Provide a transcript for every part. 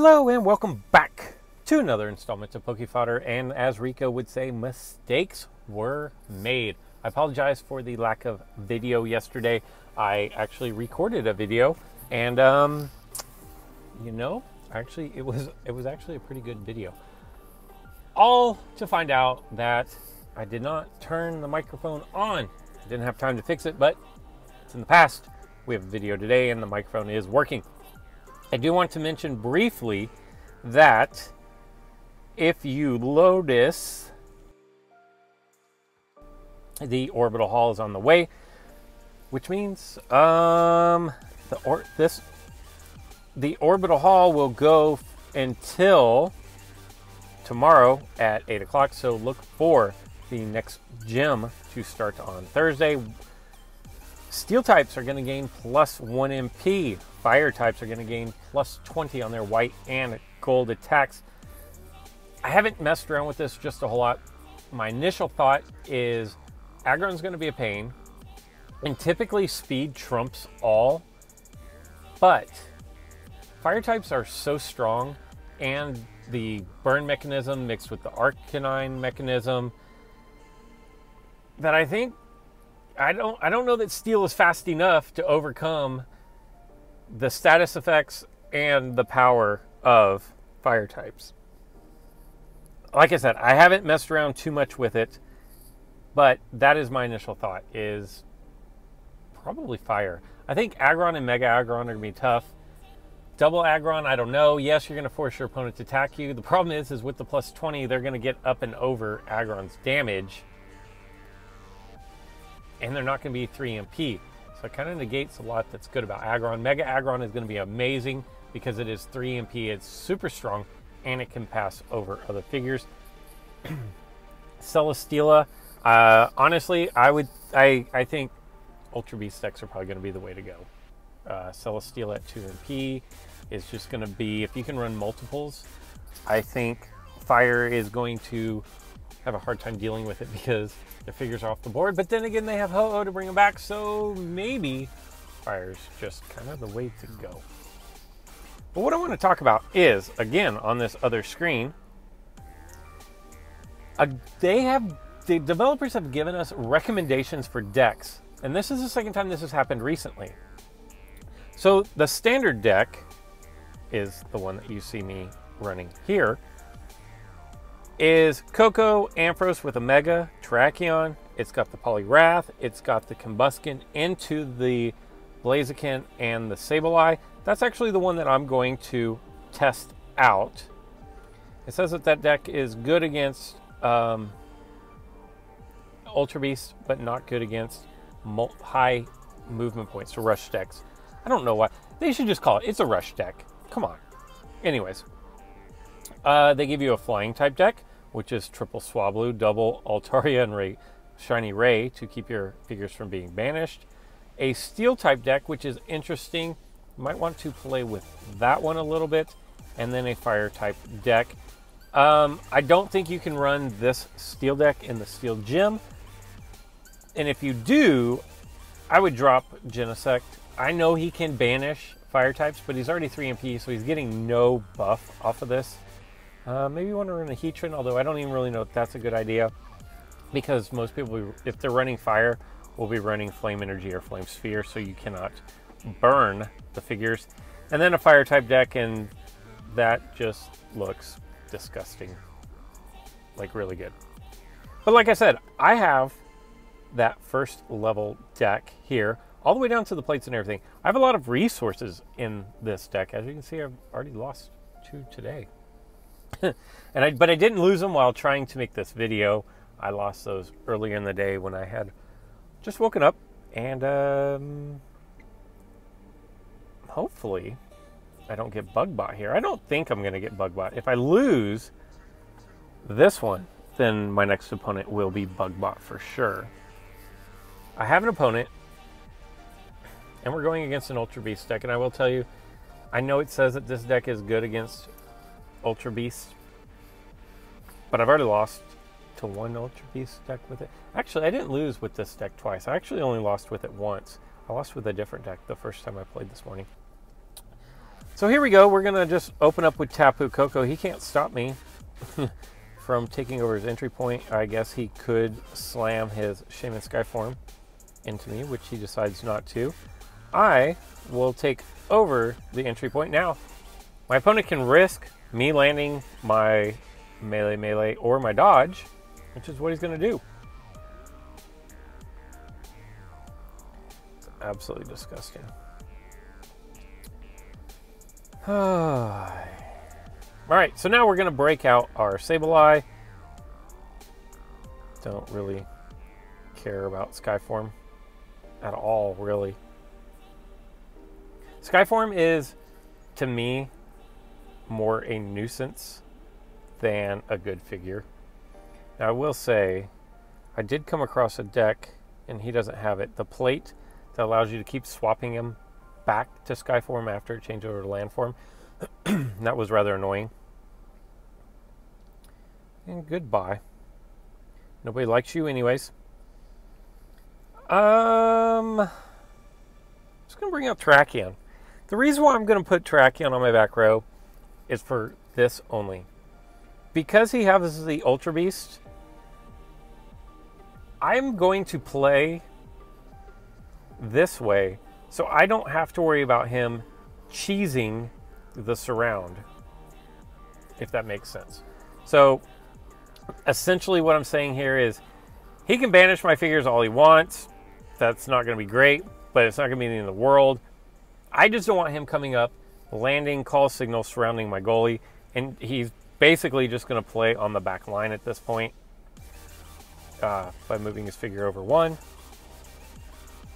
Hello and welcome back to another installment of Fodder, and as Rico would say, mistakes were made. I apologize for the lack of video yesterday. I actually recorded a video and actually it was actually a pretty good video. All to find out that I did not turn the microphone on. I didn't have time to fix it, but it's in the past. We have a video today and the microphone is working. I do want to mention briefly that if you notice, the orbital haul is on the way, which means the orbital haul will go until tomorrow at 8 o'clock. So look for the next gym to start on Thursday. Steel types are going to gain plus 1 MP. Fire types are going to gain plus 20 on their white and gold attacks. I haven't messed around with this just a whole lot. My initial thought is Aggron's going to be a pain, and typically speed trumps all, but fire types are so strong, and the burn mechanism mixed with the arcanine mechanism, that I think I don't know that steel is fast enough to overcome the status effects and the power of fire types. Like I said, I haven't messed around too much with it, but that is my initial thought, is probably fire. I think Aggron and Mega Aggron are going to be tough. Double Aggron, I don't know. Yes, you're going to force your opponent to attack you. The problem is with the plus 20, they're going to get up and over Aggron's damage, and they're not going to be 3 MP. So it kind of negates a lot that's good about Aggron. Mega Aggron is going to be amazing because it is 3 MP. It's super strong, and it can pass over other figures. Celesteela, honestly, I think Ultra Beast decks are probably going to be the way to go. Celesteela at 2 MP is just going to be, if you can run multiples, I think Fire is going to have a hard time dealing with it because their figures are off the board. But then again, they have Ho-Oh to bring them back, so maybe Fire's just kind of the way to go. But what I want to talk about is, again, on this other screen, the developers have given us recommendations for decks, and this is the second time this has happened recently. So the standard deck is the one that you see me running here, is Coco Ampharos with a Mega Terrakion. It's got the Poliwrath, it's got the Combusken into the Blaziken and the Sableye. That's actually the one that I'm going to test out. It says that that deck is good against Ultra Beast, but not good against high movement points, so rush decks. I don't know why. They should just call it, it's a rush deck. Come on. Anyways, they give you a flying type deck, which is triple Swablu, double Altaria, and Shiny Ray to keep your figures from being banished. A steel type deck, which is interesting. You might want to play with that one a little bit. And then a fire type deck. I don't think you can run this steel deck in the steel gym. And if you do, I would drop Genesect. I know he can banish fire types, but he's already 3 MP, so he's getting no buff off of this. Maybe you want to run a Heatran, although I don't even really know if that's a good idea, because most people, if they're running fire, will be running Flame Energy or Flame Sphere, so you cannot burn the figures. And then a fire type deck, and that just looks disgusting. Like, really good. But like I said, I have that first level deck here, all the way down to the plates and everything. I have a lot of resources in this deck. As you can see, I've already lost 2 today. But I didn't lose them while trying to make this video. I lost those earlier in the day when I had just woken up, and hopefully I don't get Bugbot here. I don't think I'm going to get Bugbot. If I lose this one, then my next opponent will be Bugbot for sure. I have an opponent, and we're going against an Ultra Beast deck, and I will tell you, I know it says that this deck is good against Ultra Beast, but I've already lost to one Ultra Beast deck with it. Actually, I didn't lose with this deck twice. I actually only lost with it once. I lost with a different deck the first time I played this morning. So here we go. We're going to just open up with Tapu Koko. He can't stop me from taking over his entry point. I guess he could slam his Shaman Skyform into me, which he decides not to. I will take over the entry point. Now, my opponent can risk me landing my melee or my dodge, which is what he's going to do. It's absolutely disgusting. All right, so now we're going to break out our Sableye. Don't really care about Skyform at all, really. Skyform is, to me, more a nuisance than a good figure. Now, I will say, I did come across a deck, and he doesn't have it. The plate that allows you to keep swapping him back to Skyform after it changed over to Landform. That was rather annoying. And goodbye. Nobody likes you anyways. Just going to bring out Tracheon. The reason why I'm going to put Tracheon on my back row is for this only. Because he has the Ultra Beast, I'm going to play this way so I don't have to worry about him cheesing the surround, if that makes sense. So essentially what I'm saying here is he can banish my figures all he wants. That's not going to be great, but it's not going to be the end of the world. I just don't want him coming up, landing call signal surrounding my goalie, and he's basically just going to play on the back line at this point by moving his figure over one.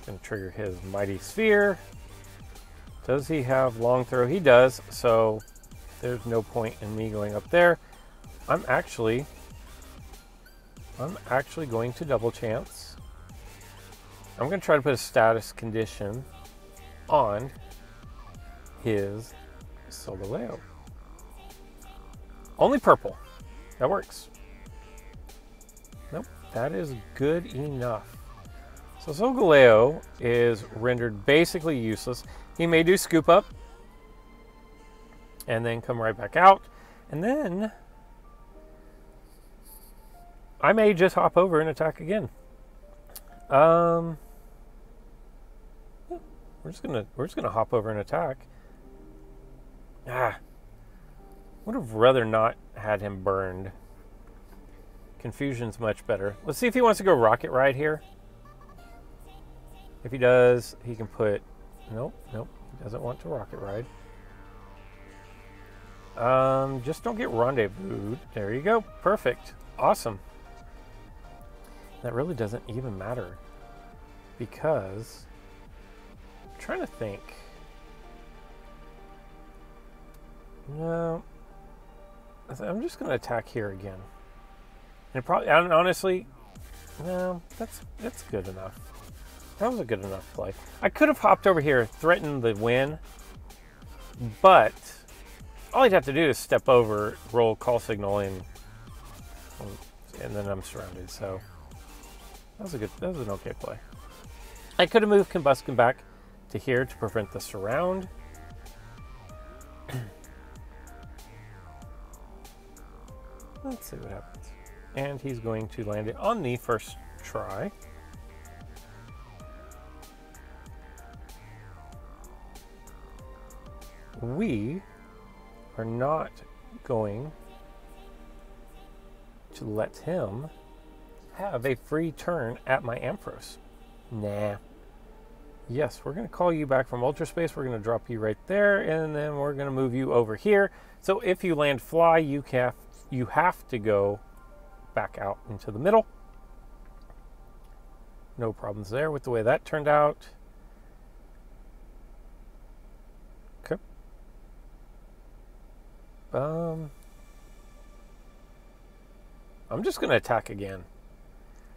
Going to trigger his Mighty Sphere. Does he have long throw? He does, so there's no point in me going up there. I'm actually going to double chance. I'm going to try to put a status condition on his Solgaleo. Only purple. That works. Nope, that is good enough. So Solgaleo is rendered basically useless. He may do scoop up and then come right back out. And then I may just hop over and attack again. We're just gonna hop over and attack. Would have rather not had him burned. Confusion's much better. Let's see if he wants to go Rocket Ride here. If he does, he can put... Nope, he doesn't want to Rocket Ride. Just don't get rendezvoused. There you go. Perfect. Awesome. That really doesn't even matter. Because... I'm trying to think. No. I'm just going to attack here again. And probably, honestly, no, that's good enough. That was a good enough play. I could have hopped over here, threatened the win, but all he'd have to do is step over, roll call signal in, and then I'm surrounded. So that was an okay play. I could have moved Combustion back to here to prevent the surround. Let's see what happens. And he's going to land it on the first try. We are not going to let him have a free turn at my Ampharos. Nah. Yes, we're going to call you back from Ultra Space. We're going to drop you right there, and then we're going to move you over here. So if you land fly, you have to go back out into the middle. No problems there with the way that turned out. Okay. I'm just going to attack again.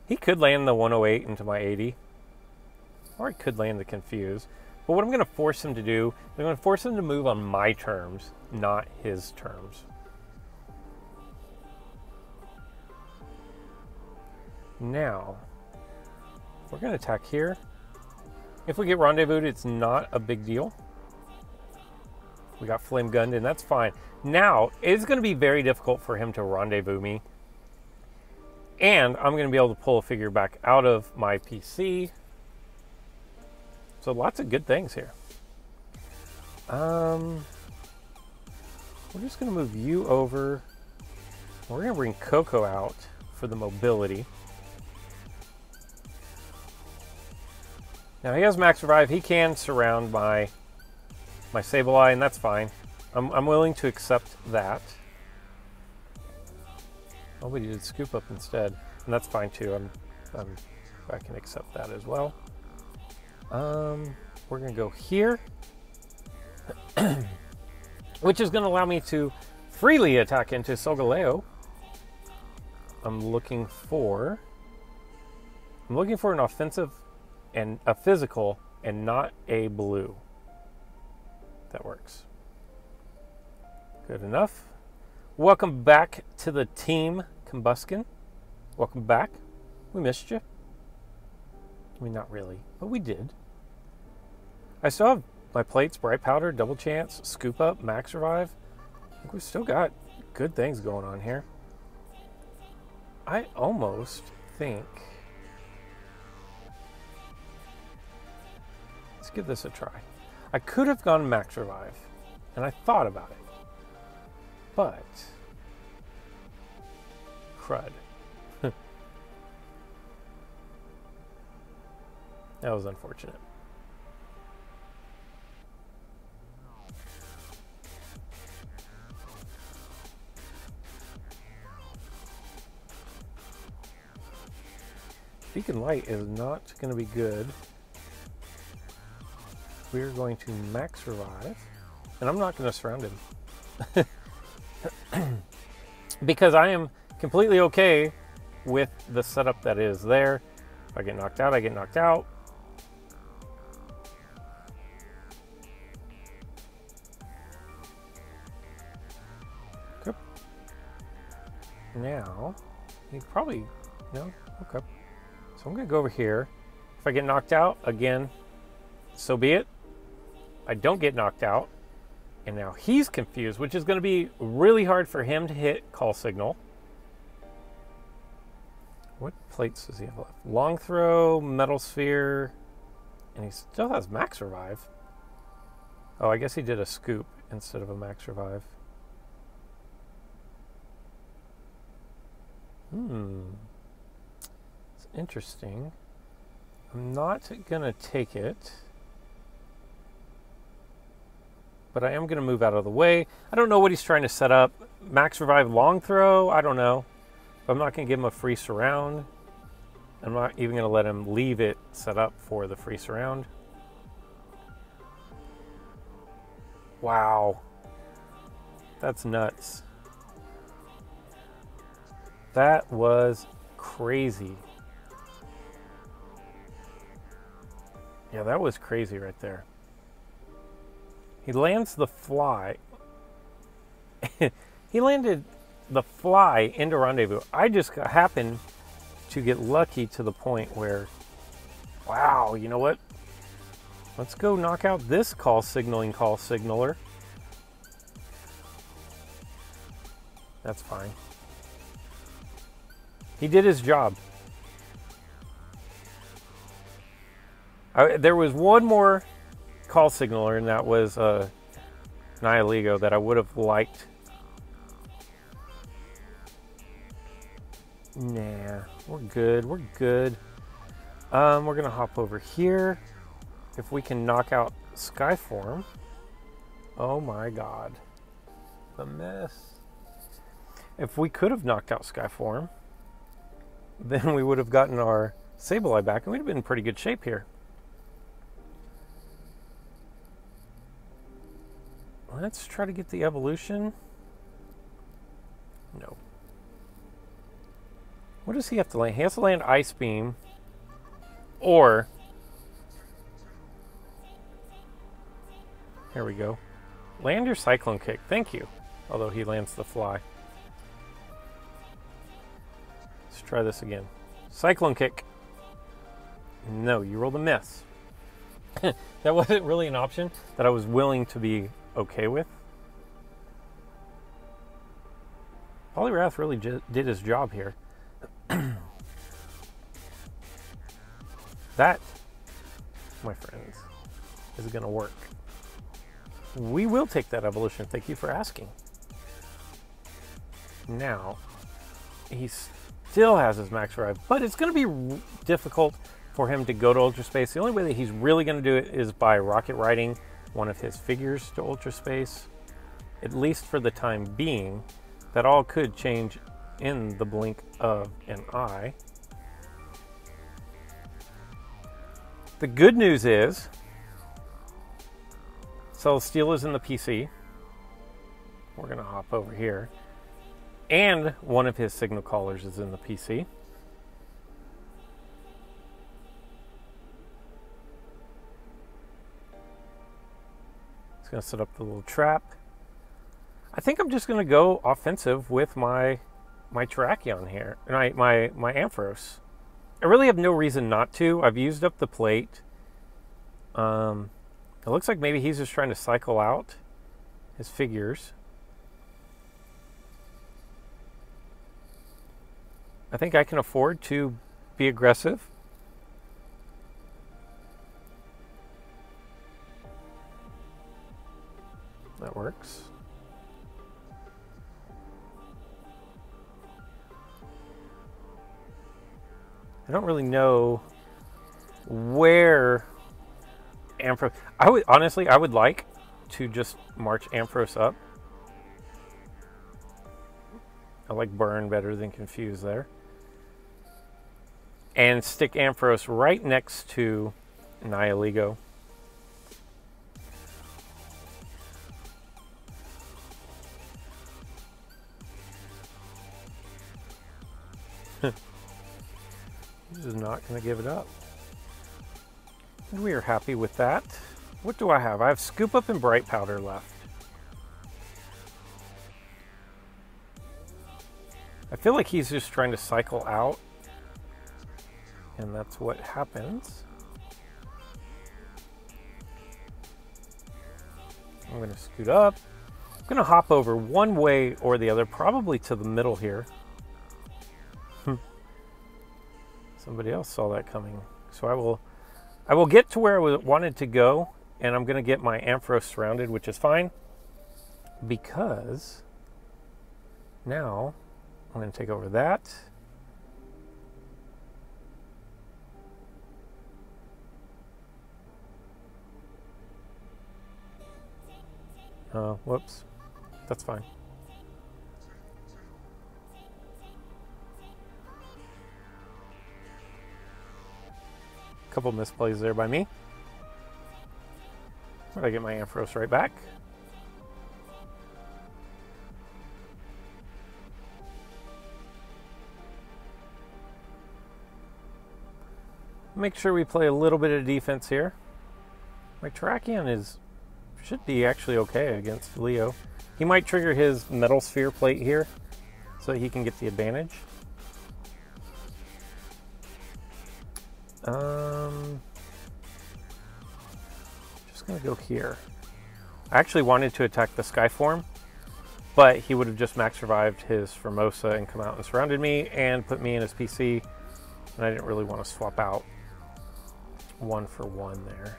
He could land the 108 into my 80. Or he could land the Confuse. But what I'm going to force him to do, I'm going to force him to move on my terms, not his terms. Now, we're going to attack here. If we get rendezvoused, it's not a big deal. We got flame gunned, and that's fine. Now, it's going to be very difficult for him to rendezvous me. And I'm going to be able to pull a figure back out of my PC. So lots of good things here. We're just going to move you over. We're going to bring Coco out for the mobility. Now he has max revive. He can surround my Sableye, and that's fine. I'm willing to accept that. Oh, we did scoop up instead, and that's fine too. I can accept that as well. We're gonna go here, which is gonna allow me to freely attack into Solgaleo. I'm looking for an offensive and a physical and not a blue. That works. Good enough. Welcome back to the team, Combuskin. Welcome back. We missed you. I mean, not really, but we did. I still have my plates, Bright Powder, Double Chance, Scoop Up, Max Revive. I think we've still got good things going on here. I almost think... Let's give this a try. I could have gone Max Revive, and I thought about it. But... crud. That was unfortunate. Beacon Light is not going to be good. We're going to max revive, and I'm not going to surround him. Because I am completely okay with the setup that is there. If I get knocked out, I get knocked out. Okay. Now, he probably, no, okay. So I'm going to go over here. If I get knocked out, again, so be it. I don't get knocked out. And now he's confused, which is going to be really hard for him to hit Call Signal. What plates does he have left? Long Throw, Metal Sphere, and he still has Max Revive. Oh, I guess he did a Scoop instead of a Max Revive. It's interesting. I'm not going to take it. But I am going to move out of the way. I don't know what he's trying to set up. Max Revive Long Throw? I don't know. But I'm not going to give him a free surround. I'm not even going to let him leave it set up for the free surround. Wow. That's nuts. That was crazy. Yeah, that was crazy right there. He lands the fly. He landed the fly into Rendezvous. I just happened to get lucky to the point where, wow, you know what? Let's go knock out this call signaler. That's fine. He did his job. There was one more call signaler, and that was Nihiligo that I would have liked. Nah, we're good. We're good. We're going to hop over here. If we can knock out Skyform. Oh my god. The mess. If we could have knocked out Skyform, then we would have gotten our Sableye back, and we'd have been in pretty good shape here. Let's try to get the evolution. No. What does he have to land? He has to land Ice Beam. Or... here we go. Land your Cyclone Kick. Thank you. Although he lands the fly. Let's try this again. Cyclone Kick. No, you rolled a miss. That wasn't really an option that I was willing to be okay with. Poliwrath really did his job here. That, my friends, is going to work. We will take that evolution. Thank you for asking. Now, he still has his max revive, but it's going to be difficult for him to go to Ultra Space. The only way that he's really going to do it is by rocket riding one of his figures to Ultra Space, at least for the time being. That all could change in the blink of an eye. The good news is Celesteal is in the PC. We're going to hop over here. And one of his signal callers is in the PC. It's going to set up the little trap. I think I'm just going to go offensive with my Terrakion here, my Ampharos. I really have no reason not to. I've used up the plate. It looks like maybe he's just trying to cycle out his figures. I think I can afford to be aggressive. That works. I don't really know where Ampharos... honestly, I would like to just march Ampharos up. I like Burn better than Confuse there. And stick Ampharos right next to Nihilego. He's not going to give it up. And we are happy with that. What do I have? I have Scoop Up and Bright Powder left. I feel like he's just trying to cycle out. And that's what happens. I'm going to scoot up. I'm going to hop over one way or the other, probably to the middle here. Somebody else saw that coming. So I will get to where I wanted to go, and I'm going to get my Ampharos surrounded, which is fine, because now I'm going to take over that. Whoops. That's fine. Couple misplays there by me. I get my Ampharos right back. Make sure we play a little bit of defense here. My Terrakion should be actually okay against Leo. He might trigger his Metal Sphere plate here so that he can get the advantage. Just gonna go here. I actually wanted to attack the Skyform, but he would have just max revived his Formosa and come out and surrounded me and put me in his PC, and I didn't really want to swap out one for one there.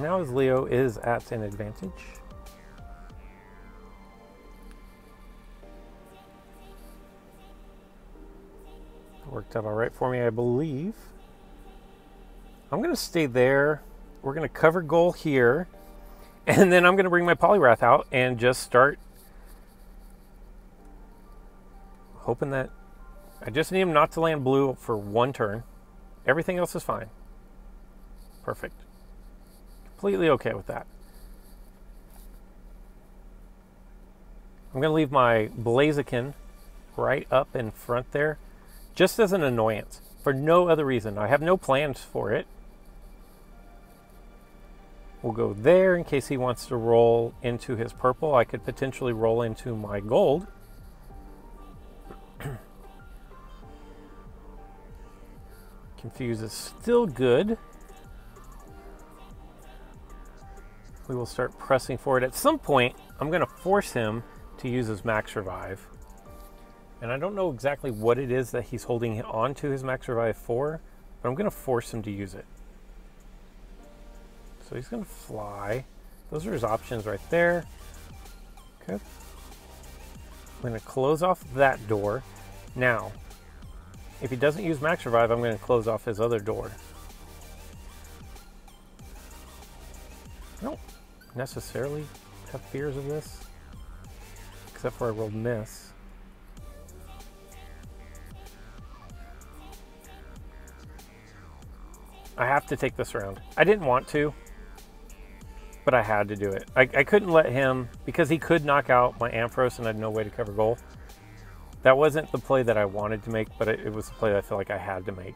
Now his Leo is at an advantage. Worked out all right for me, I believe. I'm going to stay there. We're going to cover goal here. And then I'm going to bring my Poliwrath out and just start hoping that... I just need him not to land blue for one turn. Everything else is fine. Perfect. Completely okay with that. I'm going to leave my Blaziken right up in front there, just as an annoyance, for no other reason. I have no plans for it. We'll go there in case he wants to roll into his purple. I could potentially roll into my gold. Confuse is still good. We will start pressing forward. At some point, I'm going to force him to use his Max Revive. And I don't know exactly what it is that he's holding on to his Max Revive for, but I'm going to force him to use it. So he's going to fly. Those are his options right there. Okay. I'm going to close off that door. Now, if he doesn't use Max Revive, I'm going to close off his other door. I don't necessarily have fears of this, except for I rolled miss. I have to take this round. I didn't want to, but I had to do it. I couldn't let him, because he could knock out my Ampharos and I had no way to cover goal. That wasn't the play that I wanted to make, but it was the play that I feel like I had to make.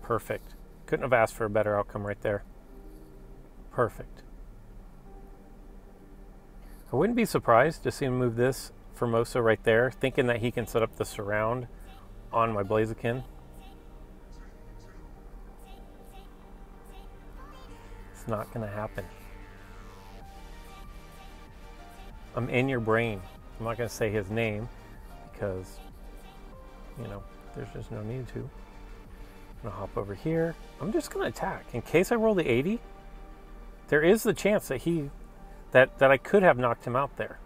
Perfect. Couldn't have asked for a better outcome right there. Perfect. I wouldn't be surprised to see him move this Formosa right there, thinking that he can set up the surround on my Blaziken. It's not going to happen. I'm in your brain. I'm not going to say his name because, you know, there's just no need to. I'm going to hop over here. I'm just going to attack. In case I roll the 80, there is the chance that that I could have knocked him out there.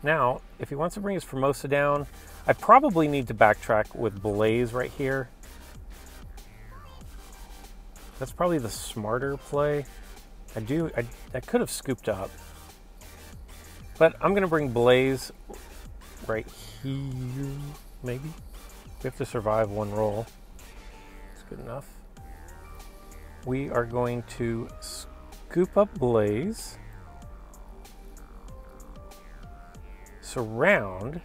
Now, if he wants to bring his Formosa down, I probably need to backtrack with Blaze right here. That's probably the smarter play. I could have scooped up. But I'm going to bring Blaze right here, maybe. We have to survive one roll. That's good enough. We are going to scoop up Blaze. Surround.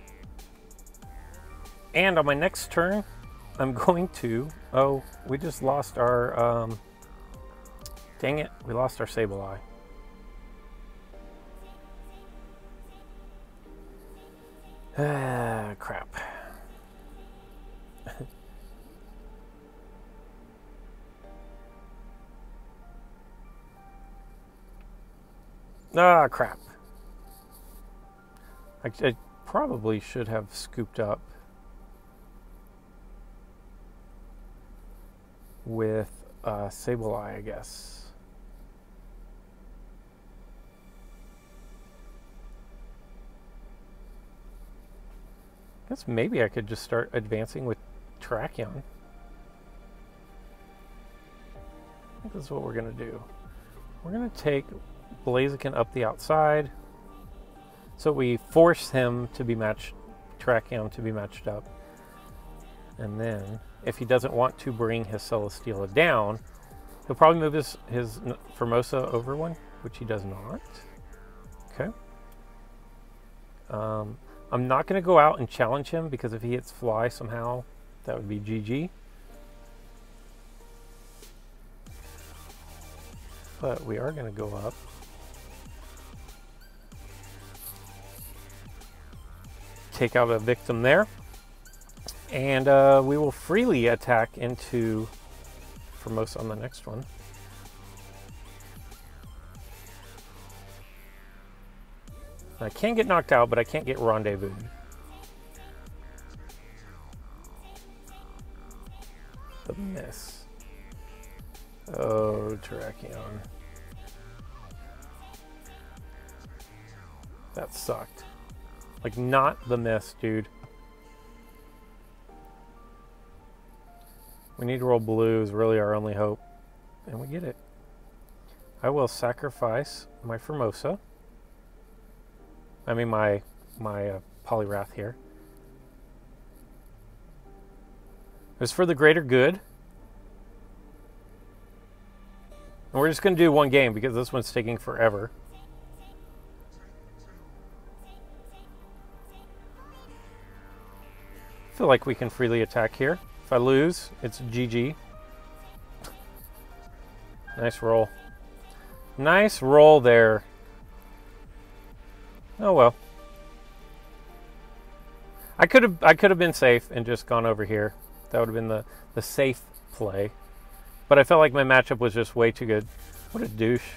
And on my next turn, I'm going to... Oh, we just lost our... dang it, we lost our Sableye. Ah, crap. Ah, crap. I probably should have scooped up with Sableye, I guess. I guess maybe I could just start advancing with Terrakion. I think this is what we're going to do. We're going to take Blaziken up the outside. So we force him to be matched, Terrakion to be matched up. And then, if he doesn't want to bring his Celesteela down, he'll probably move his Formosa over one, which he does not. Okay. I'm not going to go out and challenge him, because if he hits Fly somehow, that would be GG. But we are going to go up. Take out a victim there, and we will freely attack into Formosa on the next one. I can get knocked out, but I can't get rendezvous. The miss. Oh, Terrakion. That sucked. Like, not the miss, dude. We need to roll blue is really our only hope. And we get it. I will sacrifice my Formosa. I mean my Poliwrath here. It was for the greater good. And we're just going to do one game because this one's taking forever. I feel like we can freely attack here. If I lose, it's GG. Nice roll. Nice roll there. Oh well. I could have been safe and just gone over here. That would have been the safe play. But I felt like my matchup was just way too good. What a douche.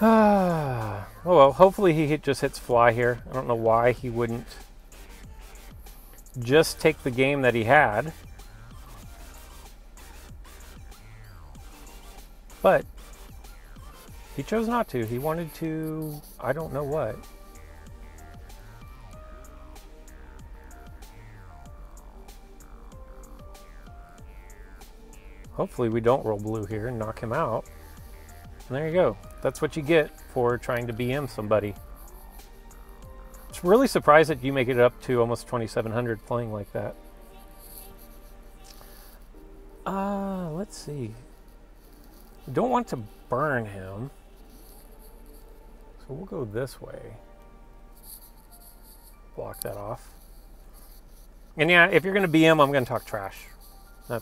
Oh well, hopefully he just hits fly here. I don't know why he wouldn't just take the game that he had. But he chose not to. He wanted to, I don't know what. Hopefully we don't roll blue here and knock him out. And there you go. That's what you get for trying to BM somebody. It's really surprised that you make it up to almost 2,700 playing like that. Let's see. Don't want to burn him. So we'll go this way. Block that off. And yeah, if you're going to BM, I'm going to talk trash. I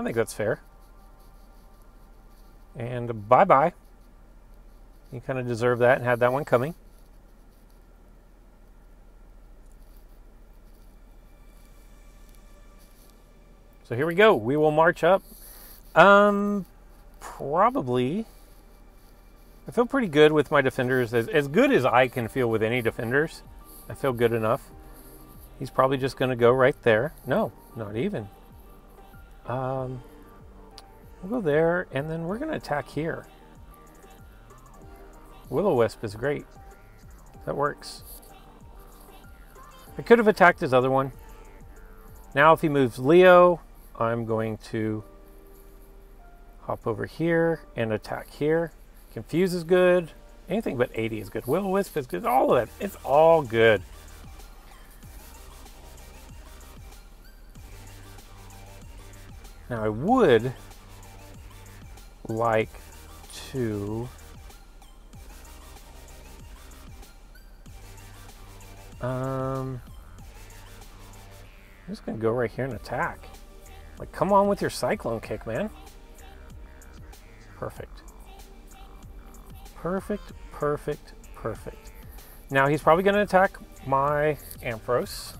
think that's fair. And bye-bye. You kind of deserve that and had that one coming. So here we go. We will march up. Probably. I feel pretty good with my defenders. As good as I can feel with any defenders. I feel good enough. He's probably just going to go right there. No, not even. We'll go there, and then we're going to attack here. Will-O-Wisp is great. That works. I could have attacked his other one. Now if he moves Leo, I'm going to hop over here and attack here. Confuse is good. Anything but 80 is good. Will-O-Wisp is good. All of that. It's all good. Now I would like to I'm just gonna go right here and attack. Like, come on with your cyclone kick, man. Perfect. Perfect, perfect, perfect. Now he's probably gonna attack my Ampharos.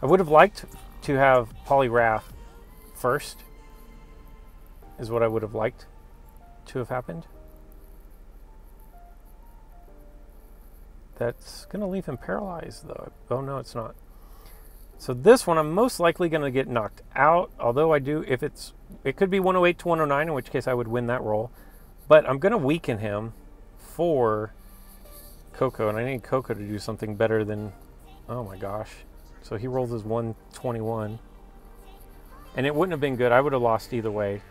I would have liked to have Poliwrath first, is what I would have liked to have happened. That's going to leave him paralyzed, though. Oh, no, it's not. So this one, I'm most likely going to get knocked out, although I do, if it could be 108 to 109, in which case I would win that roll. But I'm going to weaken him for Coco, and I need Coco to do something better than, oh my gosh. So he rolls his 121. And it wouldn't have been good. I would have lost either way.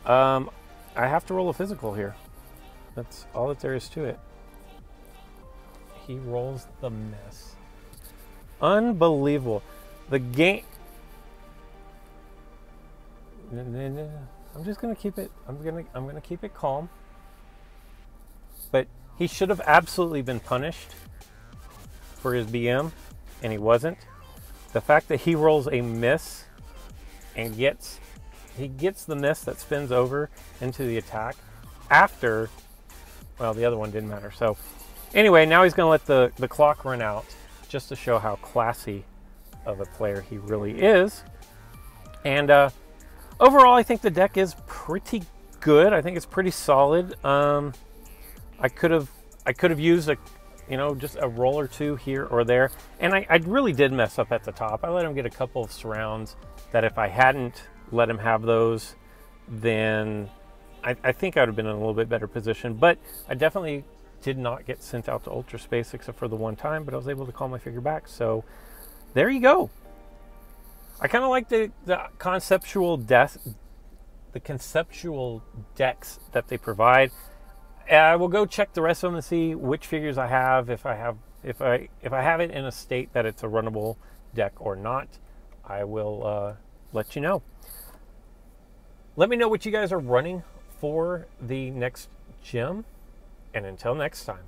I have to roll a physical here. That's all that there is to it. He rolls the miss. Unbelievable. The game... I'm just gonna keep it. I'm gonna keep it calm. But he should have absolutely been punished for his BM, and he wasn't. The fact that he rolls a miss and he gets the miss that spins over into the attack after, well, the other one didn't matter. So anyway, now he's going to let the clock run out just to show how classy of a player he really is. And overall, I think the deck is pretty good. I think it's pretty solid. I could have used just a roll or two here or there. And I really did mess up at the top. I let him get a couple of surrounds that if I hadn't let him have those, then I think I would have been in a little bit better position. But I definitely did not get sent out to Ultra Space except for the one time, but I was able to call my figure back. So there you go. I kind of like the conceptual decks that they provide. I will go check the rest of them and see which figures I have. If I have it in a state that it's a runnable deck or not, I will let you know. Let me know what you guys are running for the next gym, and until next time.